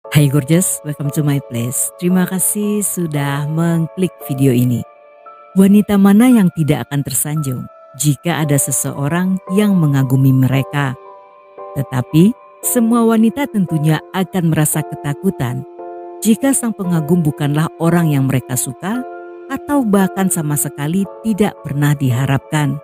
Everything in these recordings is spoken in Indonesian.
Hai gorgeous, welcome to my place. Terima kasih sudah mengklik video ini. Wanita mana yang tidak akan tersanjung jika ada seseorang yang mengagumi mereka? Tetapi semua wanita tentunya akan merasa ketakutan jika sang pengagum bukanlah orang yang mereka suka atau bahkan sama sekali tidak pernah diharapkan.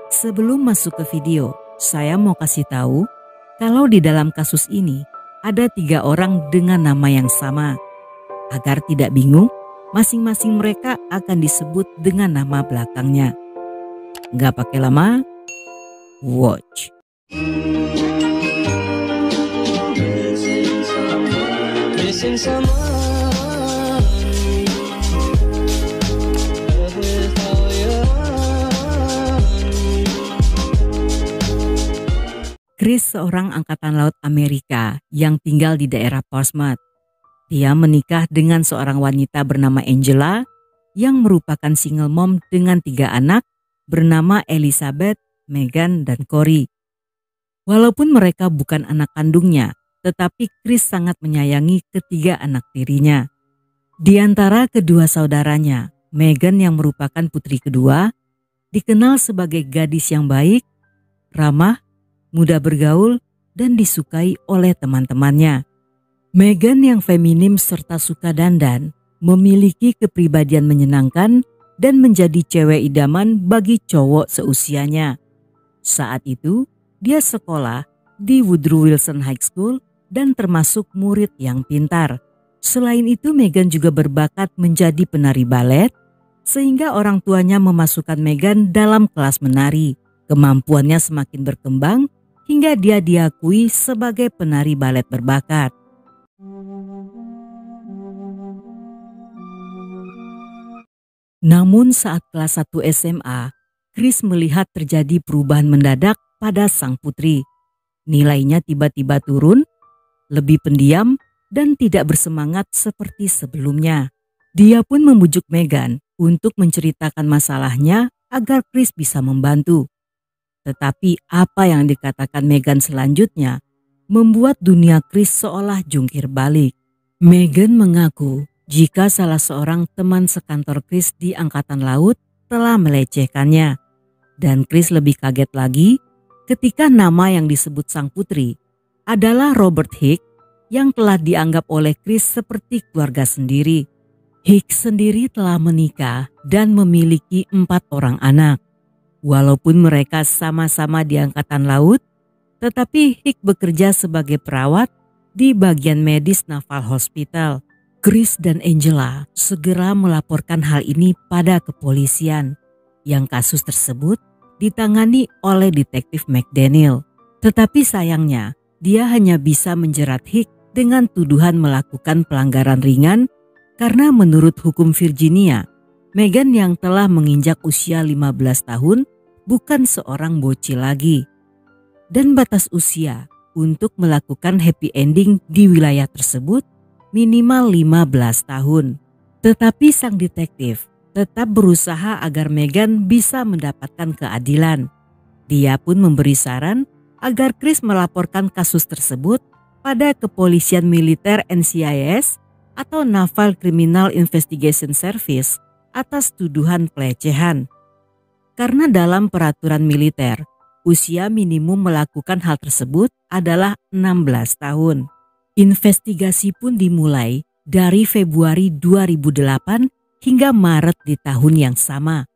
Sebelum masuk ke video, saya mau kasih tahu kalau di dalam kasus ini ada 3 orang dengan nama yang sama. Agar tidak bingung, masing-masing mereka akan disebut dengan nama belakangnya. Gak pakai lama, watch. Chris seorang angkatan laut Amerika yang tinggal di daerah Portsmouth. Dia menikah dengan seorang wanita bernama Angela yang merupakan single mom dengan 3 anak bernama Elizabeth, Megan, dan Corey. Walaupun mereka bukan anak kandungnya, tetapi Chris sangat menyayangi ketiga anak tirinya. Di antara kedua saudaranya, Megan yang merupakan putri kedua, dikenal sebagai gadis yang baik, ramah, mudah bergaul, dan disukai oleh teman-temannya. Megan yang feminim serta suka dandan, memiliki kepribadian menyenangkan dan menjadi cewek idaman bagi cowok seusianya. Saat itu, dia sekolah di Woodrow Wilson High School dan termasuk murid yang pintar. Selain itu, Megan juga berbakat menjadi penari balet, sehingga orang tuanya memasukkan Megan dalam kelas menari. Kemampuannya semakin berkembang hingga dia diakui sebagai penari balet berbakat. Namun saat kelas 1 SMA, Chris melihat terjadi perubahan mendadak pada sang putri. Nilainya tiba-tiba turun, lebih pendiam, dan tidak bersemangat seperti sebelumnya. Dia pun membujuk Megan untuk menceritakan masalahnya agar Chris bisa membantu. Tetapi apa yang dikatakan Megan selanjutnya membuat dunia Chris seolah jungkir balik. Megan mengaku jika salah seorang teman sekantor Chris di angkatan laut telah melecehkannya. Dan Chris lebih kaget lagi ketika nama yang disebut sang putri adalah Robert Hicks yang telah dianggap oleh Chris seperti keluarga sendiri. Hicks sendiri telah menikah dan memiliki 4 orang anak. Walaupun mereka sama-sama di angkatan laut, tetapi Hicks bekerja sebagai perawat di bagian medis Naval Hospital. Chris dan Angela segera melaporkan hal ini pada kepolisian, yang kasus tersebut ditangani oleh detektif McDaniel. Tetapi sayangnya, dia hanya bisa menjerat Hicks dengan tuduhan melakukan pelanggaran ringan karena menurut hukum Virginia, Megan yang telah menginjak usia 15 tahun bukan seorang bocil lagi. Dan batas usia untuk melakukan happy ending di wilayah tersebut minimal 15 tahun. Tetapi sang detektif tetap berusaha agar Megan bisa mendapatkan keadilan. Dia pun memberi saran agar Chris melaporkan kasus tersebut pada kepolisian militer NCIS atau Naval Criminal Investigation Service atas tuduhan pelecehan. Karena dalam peraturan militer, usia minimum melakukan hal tersebut adalah 16 tahun. Investigasi pun dimulai dari Februari 2008 hingga Maret di tahun yang sama.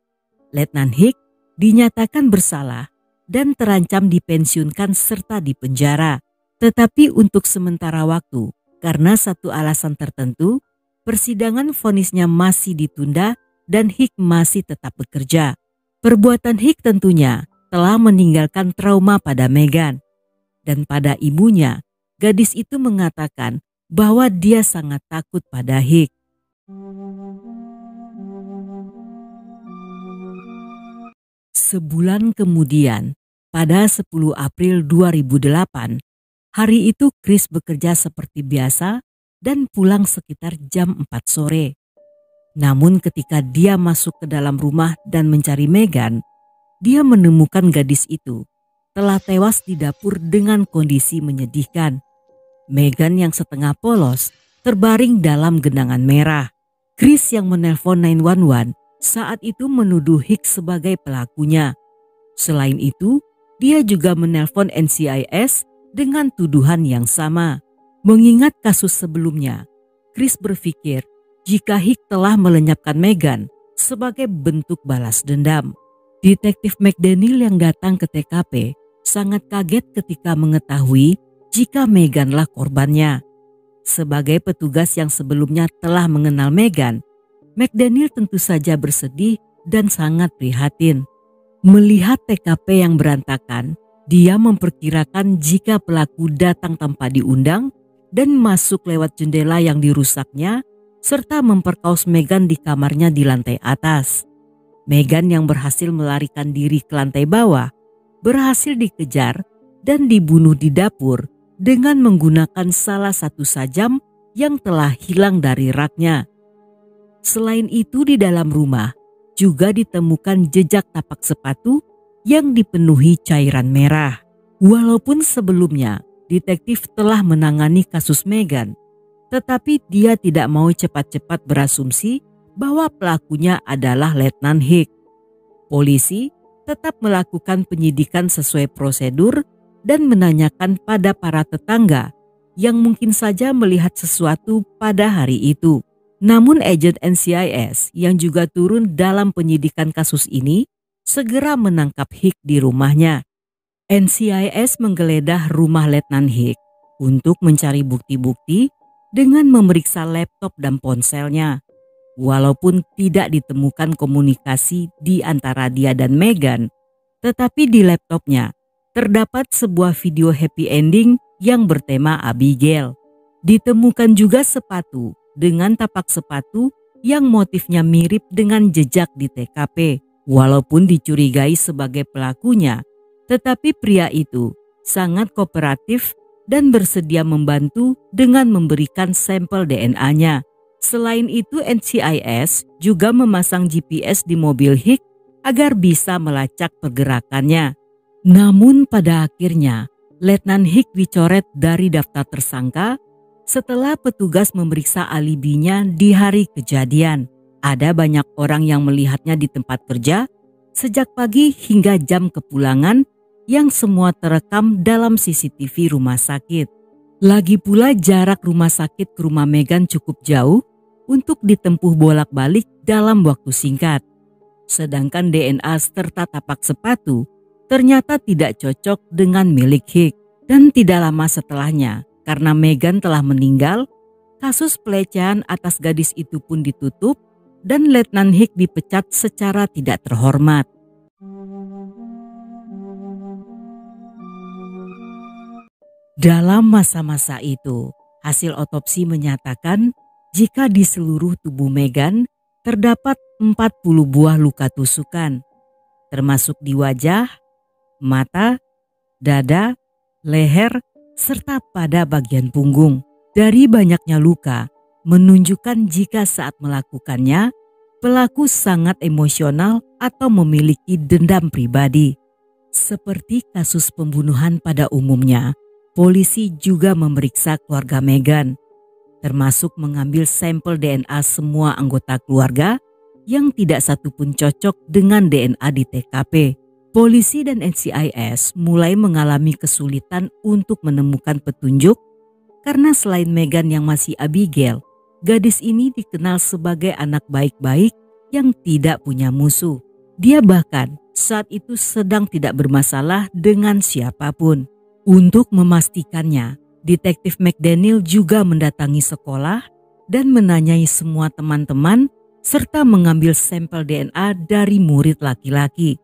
Letnan Hicks dinyatakan bersalah dan terancam dipensiunkan serta dipenjara. Tetapi untuk sementara waktu, karena satu alasan tertentu, persidangan vonisnya masih ditunda dan Hicks masih tetap bekerja. Perbuatan Hicks tentunya telah meninggalkan trauma pada Megan. Dan pada ibunya, gadis itu mengatakan bahwa dia sangat takut pada Hicks. Sebulan kemudian, pada 10 April 2008, hari itu Chris bekerja seperti biasa dan pulang sekitar jam 4 sore. Namun ketika dia masuk ke dalam rumah dan mencari Megan, dia menemukan gadis itu telah tewas di dapur dengan kondisi menyedihkan. Meghan yang setengah polos terbaring dalam genangan merah. Chris yang menelpon 911 saat itu menuduh Hicks sebagai pelakunya. Selain itu, dia juga menelpon NCIS dengan tuduhan yang sama. Mengingat kasus sebelumnya, Chris berpikir jika Hicks telah melenyapkan Meghan sebagai bentuk balas dendam. Detektif McDaniel yang datang ke TKP sangat kaget ketika mengetahui jika Meghanlah korbannya. Sebagai petugas yang sebelumnya telah mengenal Meghan, McDaniel tentu saja bersedih dan sangat prihatin. Melihat TKP yang berantakan, dia memperkirakan jika pelaku datang tanpa diundang dan masuk lewat jendela yang dirusaknya, serta memperkaos Meghan di kamarnya di lantai atas. Meghan yang berhasil melarikan diri ke lantai bawah, berhasil dikejar dan dibunuh di dapur dengan menggunakan salah satu sajam yang telah hilang dari raknya. Selain itu di dalam rumah juga ditemukan jejak tapak sepatu yang dipenuhi cairan merah. Walaupun sebelumnya detektif telah menangani kasus Meghan, tetapi dia tidak mau cepat-cepat berasumsi bahwa pelakunya adalah Letnan Hicks. Polisi tetap melakukan penyidikan sesuai prosedur dan menanyakan pada para tetangga yang mungkin saja melihat sesuatu pada hari itu. Namun agen NCIS yang juga turun dalam penyidikan kasus ini segera menangkap Hicks di rumahnya. NCIS menggeledah rumah Letnan Hicks untuk mencari bukti-bukti dengan memeriksa laptop dan ponselnya. Walaupun tidak ditemukan komunikasi di antara dia dan Meghan, tetapi di laptopnya terdapat sebuah video happy ending yang bertema Abigail. Ditemukan juga sepatu dengan tapak sepatu yang motifnya mirip dengan jejak di TKP. Walaupun dicurigai sebagai pelakunya, tetapi pria itu sangat kooperatif dan bersedia membantu dengan memberikan sampel DNA-nya. Selain itu NCIS juga memasang GPS di mobil Hicks agar bisa melacak pergerakannya. Namun pada akhirnya Letnan Hicks dicoret dari daftar tersangka setelah petugas memeriksa alibinya di hari kejadian. Ada banyak orang yang melihatnya di tempat kerja sejak pagi hingga jam kepulangan yang semua terekam dalam CCTV rumah sakit. Lagi pula jarak rumah sakit ke rumah Meghan cukup jauh untuk ditempuh bolak-balik dalam waktu singkat. Sedangkan DNA serta tapak sepatu ternyata tidak cocok dengan milik Hicks. Dan tidak lama setelahnya, karena Meghan telah meninggal, kasus pelecehan atas gadis itu pun ditutup dan Letnan Hicks dipecat secara tidak terhormat. Dalam masa-masa itu, hasil otopsi menyatakan jika di seluruh tubuh Meghan terdapat 40 buah luka tusukan, termasuk di wajah, mata, dada, leher, serta pada bagian punggung. Dari banyaknya luka, menunjukkan jika saat melakukannya, pelaku sangat emosional atau memiliki dendam pribadi. Seperti kasus pembunuhan pada umumnya, polisi juga memeriksa keluarga Meghan, termasuk mengambil sampel DNA semua anggota keluarga yang tidak satupun cocok dengan DNA di TKP. Polisi dan NCIS mulai mengalami kesulitan untuk menemukan petunjuk karena selain Meghan yang masih Abigail, gadis ini dikenal sebagai anak baik-baik yang tidak punya musuh. Dia bahkan saat itu sedang tidak bermasalah dengan siapapun. Untuk memastikannya, Detektif McDaniel juga mendatangi sekolah dan menanyai semua teman-teman serta mengambil sampel DNA dari murid laki-laki.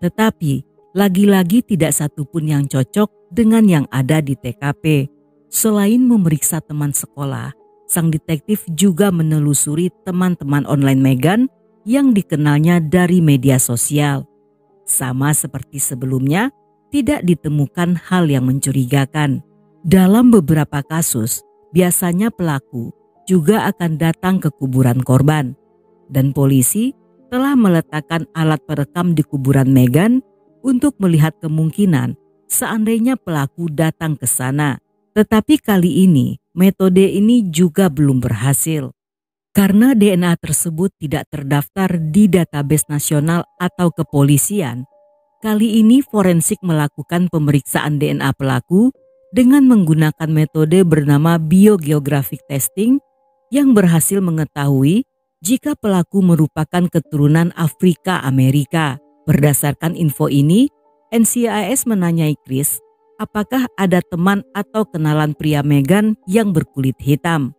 Tetapi lagi-lagi tidak satupun yang cocok dengan yang ada di TKP. Selain memeriksa teman sekolah, sang detektif juga menelusuri teman-teman online Meghan yang dikenalnya dari media sosial. Sama seperti sebelumnya, tidak ditemukan hal yang mencurigakan. Dalam beberapa kasus, biasanya pelaku juga akan datang ke kuburan korban. Dan polisi telah meletakkan alat perekam di kuburan Meghan untuk melihat kemungkinan seandainya pelaku datang ke sana. Tetapi kali ini metode ini juga belum berhasil. Karena DNA tersebut tidak terdaftar di database nasional atau kepolisian, kali ini forensik melakukan pemeriksaan DNA pelaku dengan menggunakan metode bernama biogeographic testing yang berhasil mengetahui jika pelaku merupakan keturunan Afrika Amerika. Berdasarkan info ini, NCIS menanyai Chris apakah ada teman atau kenalan pria Meghan yang berkulit hitam.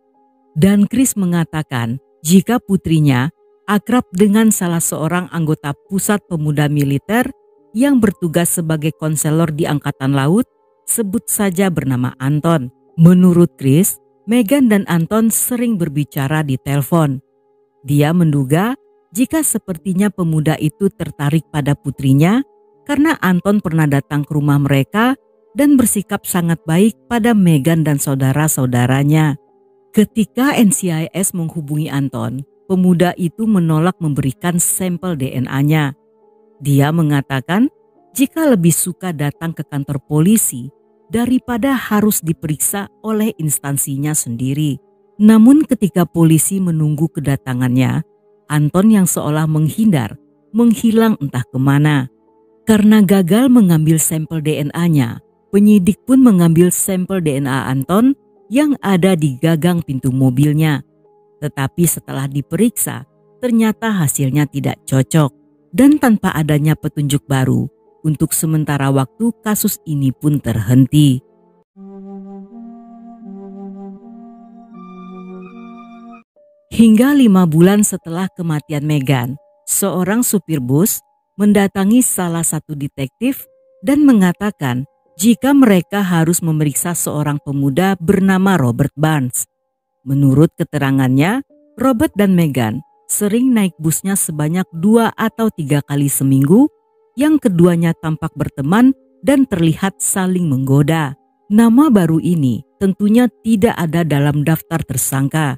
Dan Chris mengatakan jika putrinya akrab dengan salah seorang anggota pusat pemuda militer yang bertugas sebagai konselor di Angkatan Laut, sebut saja bernama Anton. Menurut Chris, Meghan dan Anton sering berbicara di telepon. Dia menduga jika sepertinya pemuda itu tertarik pada putrinya karena Anton pernah datang ke rumah mereka dan bersikap sangat baik pada Meghan dan saudara-saudaranya. Ketika NCIS menghubungi Anton, pemuda itu menolak memberikan sampel DNA-nya. Dia mengatakan jika lebih suka datang ke kantor polisi daripada harus diperiksa oleh instansinya sendiri. Namun ketika polisi menunggu kedatangannya, Anton yang seolah menghindar, menghilang entah kemana. Karena gagal mengambil sampel DNA-nya, penyidik pun mengambil sampel DNA Anton yang ada di gagang pintu mobilnya. Tetapi setelah diperiksa, ternyata hasilnya tidak cocok. Dan tanpa adanya petunjuk baru, untuk sementara waktu kasus ini pun terhenti. Hingga 5 bulan setelah kematian Meghan, seorang supir bus mendatangi salah satu detektif dan mengatakan jika mereka harus memeriksa seorang pemuda bernama Robert Barnes. Menurut keterangannya, Robert dan Meghan sering naik busnya sebanyak 2 atau 3 kali seminggu, yang keduanya tampak berteman dan terlihat saling menggoda. Nama baru ini tentunya tidak ada dalam daftar tersangka,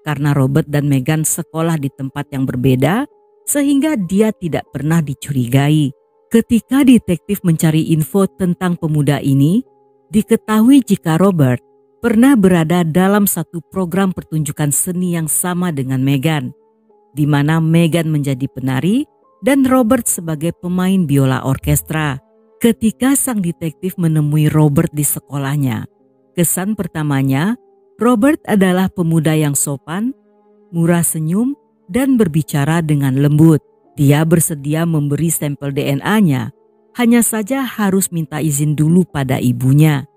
karena Robert dan Meghan sekolah di tempat yang berbeda, sehingga dia tidak pernah dicurigai. Ketika detektif mencari info tentang pemuda ini, diketahui jika Robert pernah berada dalam satu program pertunjukan seni yang sama dengan Meghan, di mana Meghan menjadi penari dan Robert sebagai pemain biola orkestra. Ketika sang detektif menemui Robert di sekolahnya, kesan pertamanya, Robert adalah pemuda yang sopan, murah senyum, dan berbicara dengan lembut. Dia bersedia memberi sampel DNA-nya, hanya saja harus minta izin dulu pada ibunya.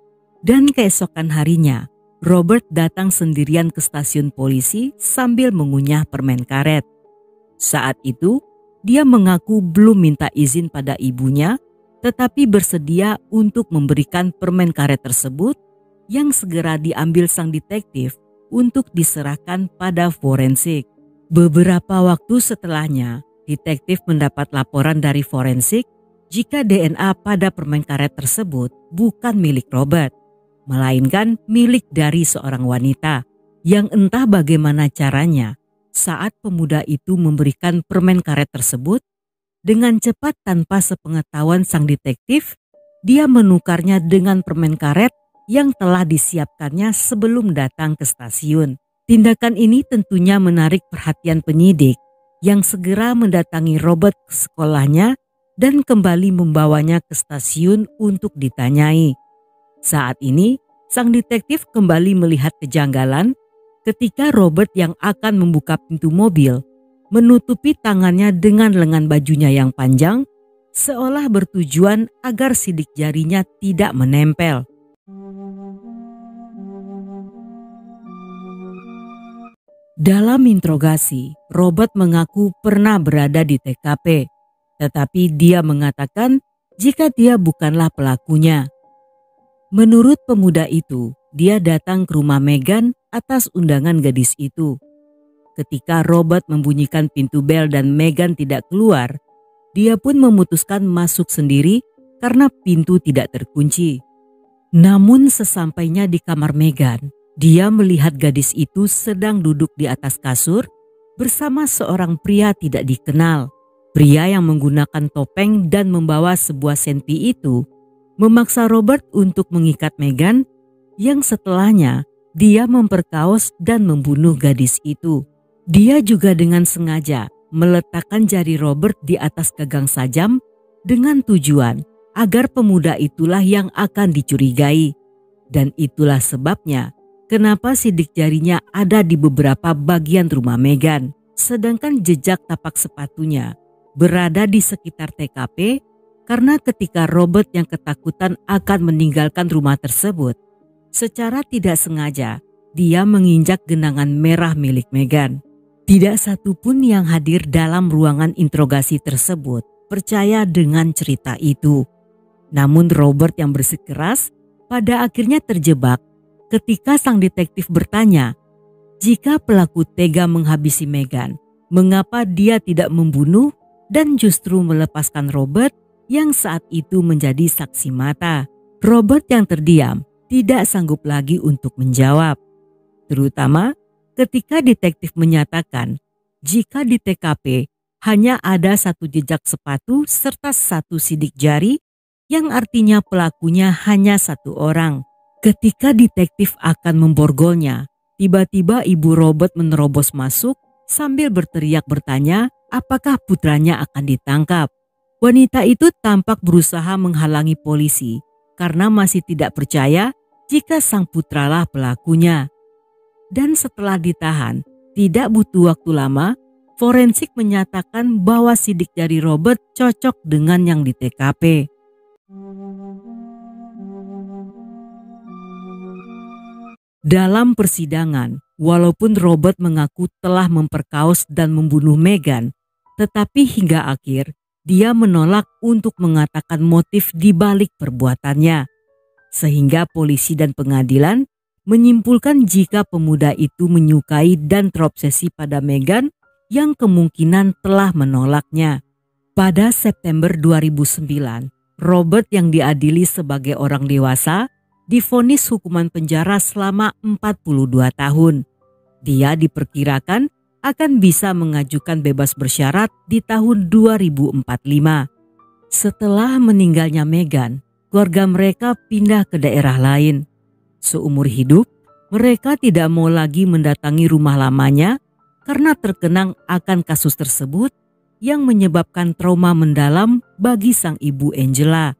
Dan keesokan harinya, Robert datang sendirian ke stasiun polisi sambil mengunyah permen karet. Saat itu, dia mengaku belum minta izin pada ibunya, tetapi bersedia untuk memberikan permen karet tersebut yang segera diambil sang detektif untuk diserahkan pada forensik. Beberapa waktu setelahnya, detektif mendapat laporan dari forensik jika DNA pada permen karet tersebut bukan milik Robert, melainkan milik dari seorang wanita yang entah bagaimana caranya saat pemuda itu memberikan permen karet tersebut, dengan cepat tanpa sepengetahuan sang detektif, dia menukarnya dengan permen karet yang telah disiapkannya sebelum datang ke stasiun. Tindakan ini tentunya menarik perhatian penyidik yang segera mendatangi Robert ke sekolahnya dan kembali membawanya ke stasiun untuk ditanyai. Saat ini, sang detektif kembali melihat kejanggalan ketika Robert yang akan membuka pintu mobil menutupi tangannya dengan lengan bajunya yang panjang, seolah bertujuan agar sidik jarinya tidak menempel. Dalam interogasi, Robert mengaku pernah berada di TKP, tetapi dia mengatakan jika dia bukanlah pelakunya. Menurut pemuda itu, dia datang ke rumah Meghan atas undangan gadis itu. Ketika Robert membunyikan pintu bel dan Meghan tidak keluar, dia pun memutuskan masuk sendiri karena pintu tidak terkunci. Namun sesampainya di kamar Meghan, dia melihat gadis itu sedang duduk di atas kasur bersama seorang pria tidak dikenal. Pria yang menggunakan topeng dan membawa sebuah senpi itu memaksa Robert untuk mengikat Meghan yang setelahnya dia memperkaos dan membunuh gadis itu. Dia juga dengan sengaja meletakkan jari Robert di atas gagang sajam dengan tujuan agar pemuda itulah yang akan dicurigai. Dan itulah sebabnya kenapa sidik jarinya ada di beberapa bagian rumah Meghan, sedangkan jejak tapak sepatunya berada di sekitar TKP karena ketika Robert yang ketakutan akan meninggalkan rumah tersebut, secara tidak sengaja dia menginjak genangan merah milik Meghan. Tidak satupun yang hadir dalam ruangan interogasi tersebut percaya dengan cerita itu. Namun Robert yang bersikeras pada akhirnya terjebak ketika sang detektif bertanya, jika pelaku tega menghabisi Meghan, mengapa dia tidak membunuh dan justru melepaskan Robert yang saat itu menjadi saksi mata. Robert yang terdiam tidak sanggup lagi untuk menjawab. Terutama ketika detektif menyatakan jika di TKP hanya ada satu jejak sepatu serta satu sidik jari, yang artinya pelakunya hanya satu orang. Ketika detektif akan memborgolnya, tiba-tiba ibu Robert menerobos masuk sambil berteriak bertanya apakah putranya akan ditangkap. Wanita itu tampak berusaha menghalangi polisi karena masih tidak percaya jika sang putralah pelakunya. Dan setelah ditahan, tidak butuh waktu lama, forensik menyatakan bahwa sidik jari Robert cocok dengan yang di TKP. Dalam persidangan, walaupun Robert mengaku telah memperkaos dan membunuh Meghan, tetapi hingga akhir dia menolak untuk mengatakan motif di balik perbuatannya. Sehingga polisi dan pengadilan menyimpulkan jika pemuda itu menyukai dan terobsesi pada Meghan yang kemungkinan telah menolaknya. Pada September 2009, Robert yang diadili sebagai orang dewasa divonis hukuman penjara selama 42 tahun. Dia diperkirakan akan bisa mengajukan bebas bersyarat di tahun 2045. Setelah meninggalnya Meghan, keluarga mereka pindah ke daerah lain. Seumur hidup, mereka tidak mau lagi mendatangi rumah lamanya karena terkenang akan kasus tersebut yang menyebabkan trauma mendalam bagi sang ibu Angela.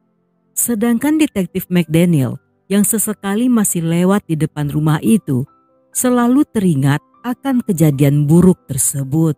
Sedangkan detektif McDaniel yang sesekali masih lewat di depan rumah itu selalu teringat akan kejadian buruk tersebut.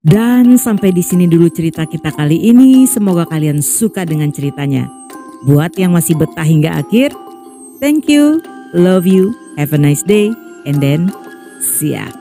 Dan sampai di sini dulu cerita kita kali ini. Semoga kalian suka dengan ceritanya. Buat yang masih betah hingga akhir, thank you, love you, have a nice day, and then see ya.